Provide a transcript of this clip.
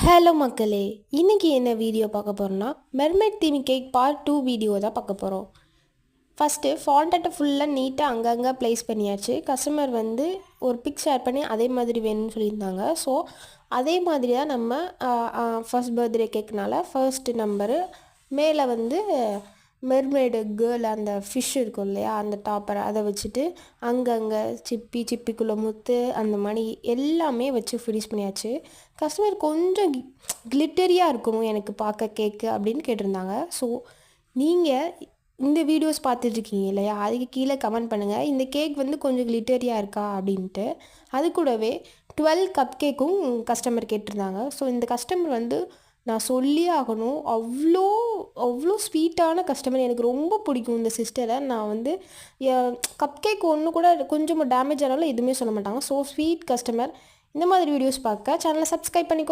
Hello மக்களே, இன்றைக்கி என்ன வீடியோ பார்க்க போகிறோன்னா mermaid theme cake part 2 video தான் பார்க்க போகிறோம். ஃபஸ்ட்டு ஃபாண்டட்டை ஃபுல்லாக நீட்டாக அங்கங்கே ப்ளேஸ் பண்ணியாச்சு. கஸ்டமர் வந்து ஒரு பிக் ஷேர் பண்ணி அதே மாதிரி வேணும்னு சொல்லியிருந்தாங்க. ஸோ அதே மாதிரி தான் நம்ம ஃபஸ்ட் பர்த்டே கேக்னால ஃபர்ஸ்ட் நம்பரு மேலே வந்து மெர்மெய்டு கேர்ள் அந்த ஃபிஷ் இருக்கும் இல்லையா, அந்த டாப்பர் அதை வச்சுட்டு அங்கங்கே சிப்பிக்குள்ளே முத்து அந்த மாதிரி எல்லாமே வச்சு ஃபினிஷ் பண்ணியாச்சு. கஸ்டமர் கொஞ்சம் கிளிட்டரியாக இருக்கணும் எனக்கு பார்க்க கேக்கு அப்படின்னு கேட்டிருந்தாங்க. ஸோ நீங்கள் இந்த வீடியோஸ் பார்த்துட்ருக்கீங்க இல்லையா, அதுக்கு கீழே கமெண்ட் பண்ணுங்கள் இந்த கேக் வந்து கொஞ்சம் கிளிட்டரியாக இருக்கா அப்படின்ட்டு. அது கூடவே 12 கப் கேக்கும் கஸ்டமர் கேட்டிருந்தாங்க. ஸோ இந்த கஸ்டமர் வந்து நான் சொல்லியே ஆகணும், அவ்வளோ அவ்வளோ ஸ்வீட்டான கஸ்டமர். எனக்கு ரொம்ப பிடிக்கும் இந்த சிஸ்டரை. நான் வந்து கப் கேக் ஒன்று கூட கொஞ்சம் டேமேஜ் ஆனாலும் எதுவுமே சொல்ல மாட்டாங்க. So sweet customer. இந்த மாதிரி வீடியோஸ் பார்க்க சேனலை சப்ஸ்கிரைப் பண்ணிக்கோ.